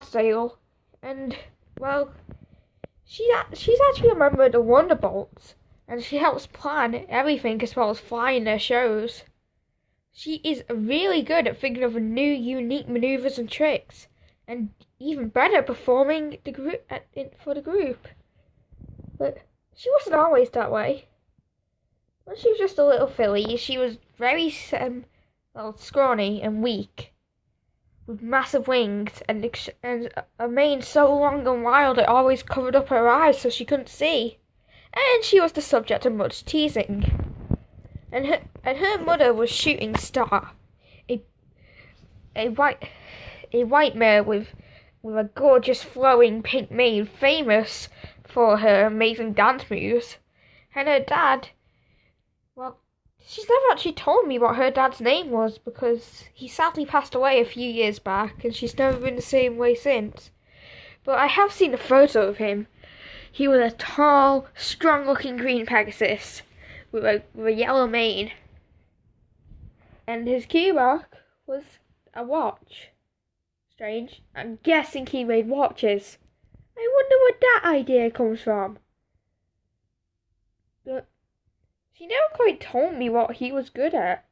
Scottsdale, and well, she's actually a member of the Wonderbolts, and she helps plan everything as well as flying their shows. She is really good at thinking of new, unique maneuvers and tricks, and even better at performing for the group. But she wasn't always that way. When she was just a little filly, she was very scrawny and weak, with massive wings and a mane so long and wild it always covered up her eyes so she couldn't see. And she was the subject of much teasing. And her mother was Shooting Star, a white mare with a gorgeous flowing pink mane, famous for her amazing dance moves. And her dad, well, she's never actually told me what her dad's name was because he sadly passed away a few years back, and she's never been the same way since. But I have seen a photo of him. He was a tall, strong-looking green Pegasus with a yellow mane, and his key mark was a watch. Strange. I'm guessing he made watches. I wonder where that idea comes from. But she never quite told me what he was good at.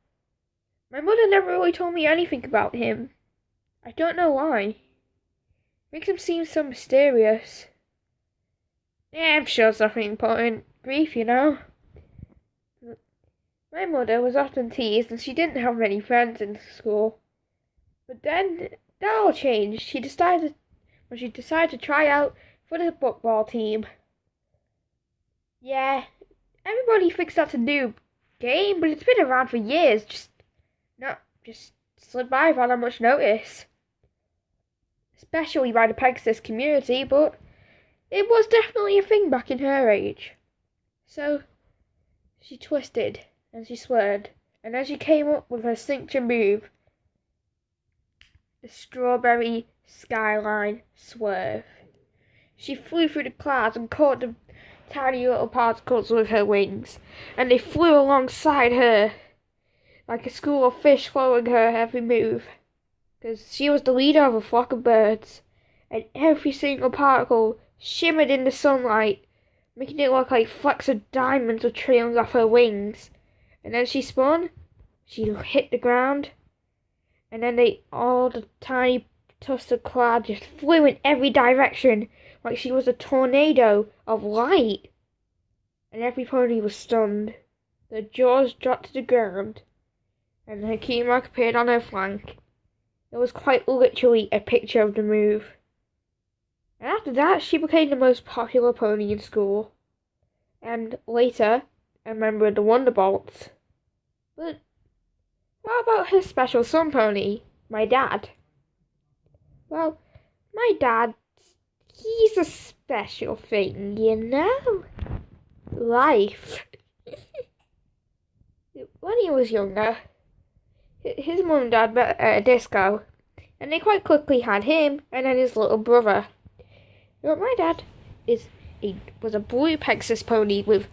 My mother never really told me anything about him. I don't know why. Makes him seem so mysterious. Yeah, I'm sure it's nothing important. Grief, you know. My mother was often teased and she didn't have many friends in school. But then that all changed. She decided to try out for the football team. Yeah, everybody thinks that's a new game, but it's been around for years. Just slid by without that much notice. Especially by the Pegasus community, but it was definitely a thing back in her age. So she twisted and she swerved, and as she came up with her signature move, the strawberry skyline swerve, she flew through the clouds and caught the tiny little particles with her wings, and they flew alongside her like a school of fish following her every move, because she was the leader of a flock of birds, and every single particle shimmered in the sunlight, making it look like flecks of diamonds were trailing off her wings. And as she spun, she hit the ground, and then all the tiny tufts of cloud just flew in every direction, like she was a tornado of light. And every pony was stunned. Their jaws dropped to the ground, and her key mark appeared on her flank. It was quite literally a picture of the move. And after that, she became the most popular pony in school. And later, a member of the Wonderbolts. But what about her special son pony, my dad? Well, my dad, he's a special thing, you know? Life. When he was younger, his mum and dad met at a disco, and they quite quickly had him and then his little brother. But my dad was a blue Pegasus pony with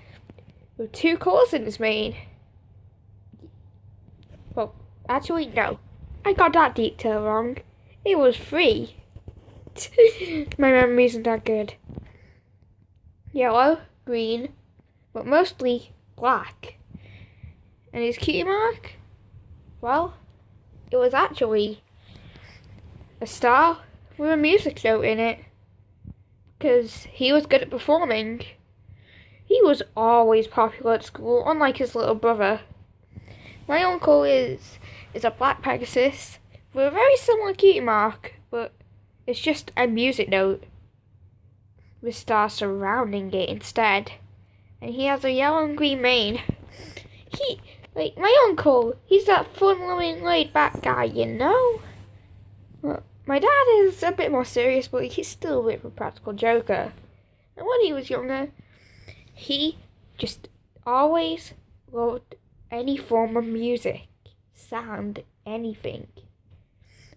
2 colours in his mane. Well, actually, no. I got that detail wrong. It was 3. My memory isn't that good. Yellow, green, but mostly black. And his key mark? Well, it was actually a star with a music note in it. Because he was good at performing. He was always popular at school, unlike his little brother. My uncle is a black Pegasus with a very similar cutie mark, but it's just a music note with stars surrounding it instead. And he has a yellow and green mane. My uncle, he's that fun-loving, laid-back guy, you know? Well, my dad is a bit more serious, but he's still a bit of a practical joker. And when he was younger, he just always loved any form of music, sound, anything.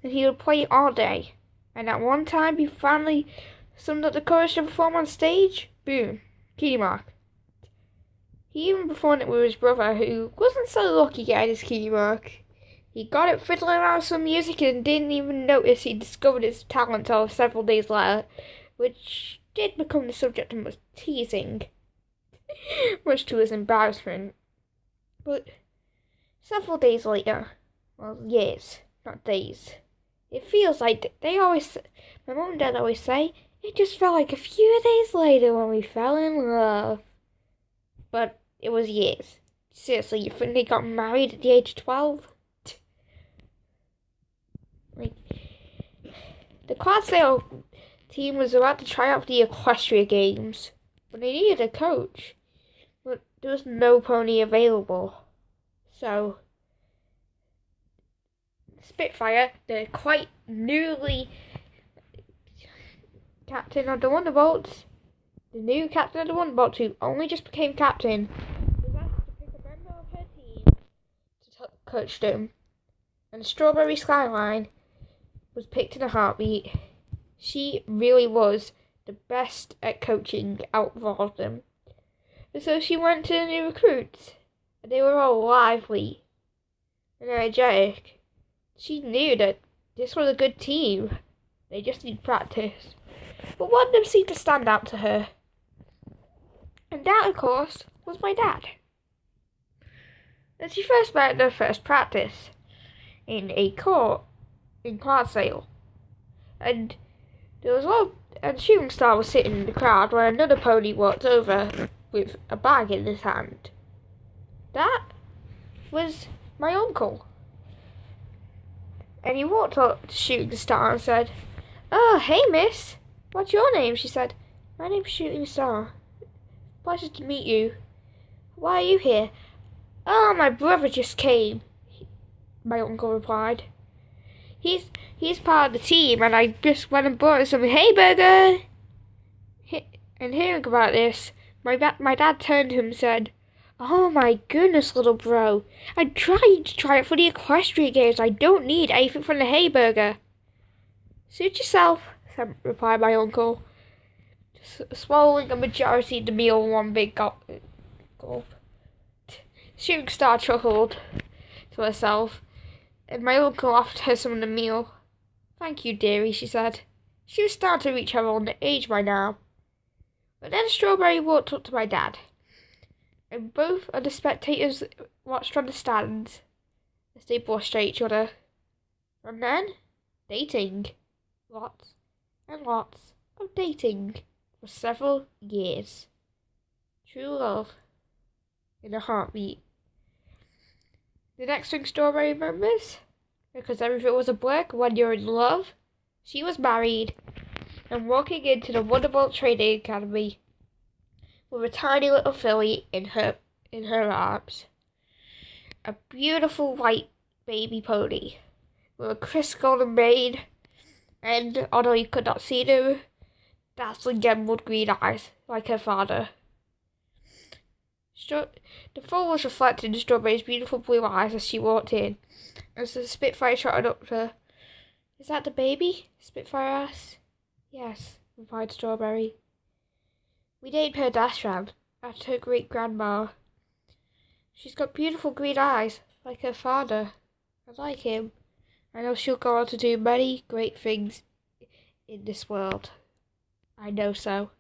And he would play it all day. And at one time, he finally summoned up the courage to perform on stage. Boom. Cutie mark. He even performed it with his brother, who wasn't so lucky to get his cutie mark. He got it fiddling around some music and didn't even notice he discovered his talent until several days later, which did become the subject of much teasing, much to his embarrassment. But several days later, well, years, not days, it feels like my mom and dad always say, it just felt like a few days later when we fell in love. But it was years. Seriously, you think they got married at the age of 12? Like, the Clydesdale team was about to try out for the Equestria Games, but they needed a coach. But there was no pony available. So, Spitfire, the quite newly captain of the Wonderbolts, the new captain of the Wonderbolts, who only just became captain, was asked to pick a member of her team to coach them. And Strawberry Skyline was picked in a heartbeat. She really was the best at coaching out of all of them. And so she went to the new recruits, and they were all lively and energetic. She knew that this was a good team. They just need practice. But one of them seemed to stand out to her. And that, of course, was my dad. And she first met at their first practice in a court in Clydesdale. And there was and Shooting Star was sitting in the crowd when another pony walked over with a bag in his hand. That was my uncle. And he walked up to Shooting Star and said, "Oh, hey, miss. What's your name?" She said, "My name's Shooting Star. Pleasure to meet you. Why are you here?" "Oh, my brother just came," my uncle replied. He's part of the team, and I just went and bought him some hay burger." And hearing about this, my dad turned to him and said, "Oh my goodness, little bro. I tried to try it for the Equestria Games. I don't need anything from the hay burger." "Suit yourself," replied my uncle, swallowing a majority of the meal in one big gulp. Shooting Star chuckled to herself, and my uncle offered her some of the meal. "Thank you, dearie," she said. She was starting to reach her old age by now. But then Strawberry walked up to my dad, and both of the spectators watched from the stands as they blushed at each other. And then, dating. Lots and lots of dating for several years. True love in a heartbeat. The next thing Strawberry remembers, because everything was a blur when you're in love, she was married and walking into the Wonderbolt Training Academy with a tiny little filly in her arms. A beautiful white baby pony with a crisp golden mane, and although you could not see them, dazzling emerald green eyes like her father. The foal was reflected in Strawberry's beautiful blue eyes as she walked in. As the Spitfire trotted up to her. "Is that the baby?" Spitfire asked. "Yes," replied Strawberry. "We named her Dashran after her great-grandma. She's got beautiful green eyes, like her father. I like him. I know she'll go on to do many great things in this world. I know so."